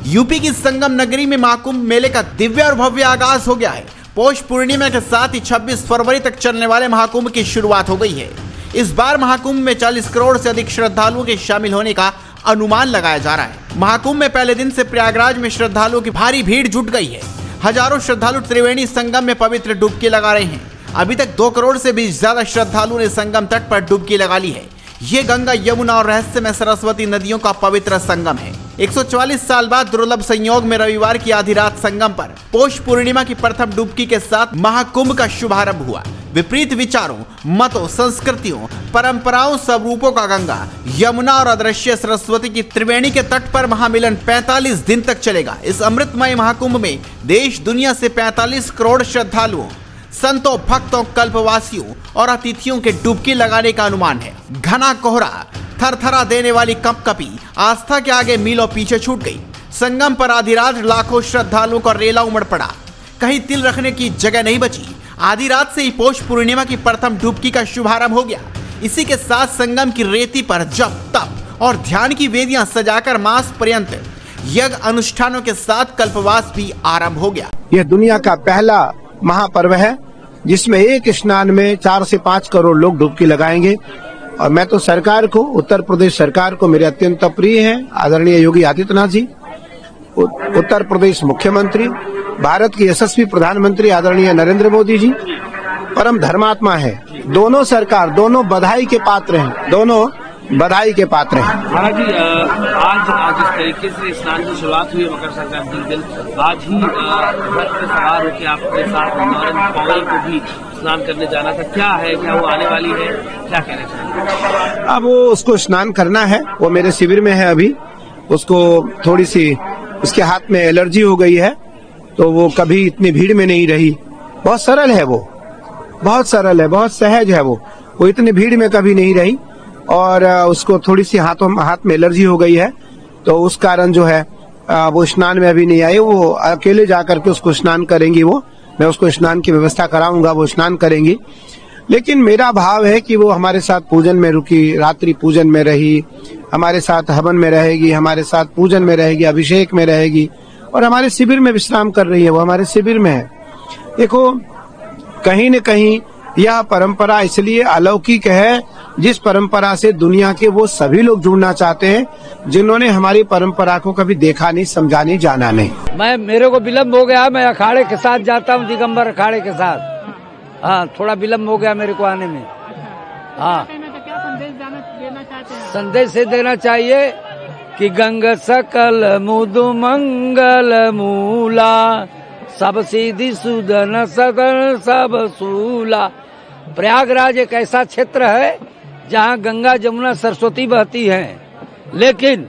UP की संगम नगरी में महाकुंभ मेले का दिव्य और भव्य आगाज हो गया है। पौष पूर्णिमा के साथ ही 26 फरवरी तक चलने वाले महाकुंभ की शुरुआत हो गई है। इस बार महाकुंभ में 40 करोड़ से अधिक श्रद्धालुओं के शामिल होने का अनुमान लगाया जा रहा है। महाकुंभ में पहले दिन से प्रयागराज में श्रद्धालुओं की भारी भीड़ जुट गई है। हजारों श्रद्धालु त्रिवेणी संगम में पवित्र डुबकी लगा रहे हैं। अभी तक 2 करोड़ से भी ज्यादा श्रद्धालुओं ने संगम तट पर डुबकी लगा ली है। ये गंगा, यमुना और रहस्यमय सरस्वती नदियों का पवित्र संगम है। 144 साल बाद दुर्लभ संयोग में रविवार की आधी रात संगम पर पौष पूर्णिमा की प्रथम डुबकी के साथ महाकुंभ का शुभारंभ हुआ। विपरीत विचारों, मतों, संस्कृतियों, परंपराओं, स्वरूपों का गंगा, यमुना और अदृश्य सरस्वती की त्रिवेणी के तट पर महामिलन 45 दिन तक चलेगा। इस अमृतमय महाकुंभ में देश दुनिया से 45 करोड़ श्रद्धालुओं, संतों, भक्तों, कल्पवासियों और अतिथियों के डुबकी लगाने का अनुमान है। घना कोहरा, थरथरा देने वाली कंपकपी आस्था के आगे मीलों पीछे छूट गई। संगम पर आधी रात लाखों श्रद्धालुओं का रेला उमड़ पड़ा। कहीं तिल रखने की जगह नहीं बची। आधी रात से ही पौष पूर्णिमा की प्रथम डुबकी का शुभारंभ हो गया। इसी के साथ संगम की रेती पर जप, तप और ध्यान की वेदियां सजाकर मास पर्यंत यज्ञ अनुष्ठानों के साथ कल्पवास भी आरंभ हो गया। यह दुनिया का पहला महापर्व है जिसमें एक स्नान में 4 से 5 करोड़ लोग डुबकी लगाएंगे। और मैं तो सरकार को, उत्तर प्रदेश सरकार को मेरे अत्यंत प्रिय हैं आदरणीय योगी आदित्यनाथ जी, उत्तर प्रदेश मुख्यमंत्री, भारत के यशस्वी प्रधानमंत्री आदरणीय नरेंद्र मोदी जी परम धर्मात्मा है। दोनों सरकार, दोनों बधाई के पात्र हैं, दोनों बधाई के पात्र हैं। महाराज जी, आज जिस तरीके से स्नान की शुरुआत हुई मकर संक्रांति के दिन, आज ही रथ पे सवार होकर आपके साथ नरेंद्र पौगल को भी स्नान करने जाना था। क्या है, क्या वो आने वाली है, क्या कहना चाहिए? अब वो उसको स्नान करना है, वो मेरे शिविर में है अभी। उसको थोड़ी सी उसके हाथ में एलर्जी हो गई है, तो वो कभी इतनी भीड़ में नहीं रही। बहुत सरल है वो, बहुत सरल है, बहुत सहज है वो इतनी भीड़ में कभी नहीं रही। और उसको थोड़ी सी हाथ में एलर्जी हो गई है, तो उस कारण जो है वो स्नान में अभी नहीं आई। वो अकेले जाकर के उसको स्नान करेंगी। मैं उसको स्नान की व्यवस्था कराऊंगा, वो स्नान करेंगी। लेकिन मेरा भाव है कि वो हमारे साथ पूजन में रुकी, रात्रि पूजन में रही, हमारे साथ हवन में रहेगी, हमारे साथ पूजन में रहेगी, अभिषेक में रहेगी और हमारे शिविर में विश्राम कर रही है। वो हमारे शिविर में है। देखो, कहीं न कहीं यह परंपरा इसलिए अलौकिक है जिस परंपरा से दुनिया के वो सभी लोग जुड़ना चाहते हैं जिन्होंने हमारी परंपरा को कभी देखा नहीं, समझा नहीं, जाना नहीं। मेरे को विलम्ब हो गया। मैं अखाड़े के साथ जाता हूँ, दिगंबर अखाड़े के साथ। हाँ, थोड़ा विलम्ब हो गया मेरे को आने में। हाँ, संदेश से देना चाहिए कि गंग सकल मुदु मंगल मूला, सब सीधी सुदन सदन सब सूला। प्रयागराज एक ऐसा क्षेत्र है जहाँ गंगा, जमुना, सरस्वती बहती हैं। लेकिन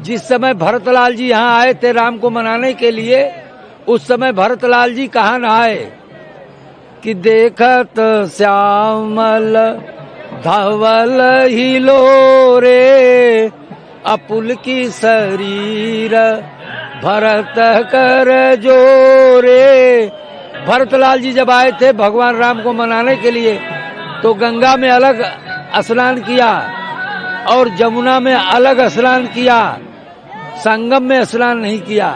जिस समय भरतलाल जी यहाँ आए थे राम को मनाने के लिए, उस समय भरतलाल जी कहाँ नहाए कि देखत श्यामल धवल हिलोरे, अपुल की शरीर भरत कर जोरे। भरतलाल जी जब आए थे भगवान राम को मनाने के लिए, तो गंगा में अलग स्नान किया और जमुना में अलग स्नान किया, संगम में स्नान नहीं किया।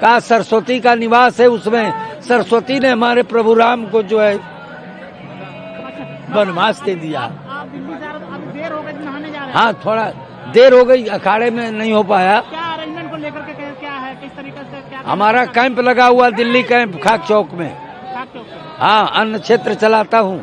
कहा सरस्वती का निवास है उसमें। सरस्वती ने हमारे प्रभु राम को जो है वनवास दे दिया। हाँ, थोड़ा देर हो गई, अखाड़े में नहीं हो पाया। क्या अरेंजमेंट को लेकर के क्या है, किस तरीके से क्या हमारा कैंप लगा हुआ दिल्ली कैंप, खाक चौक में। हाँ, अन्न क्षेत्र चलाता हूँ।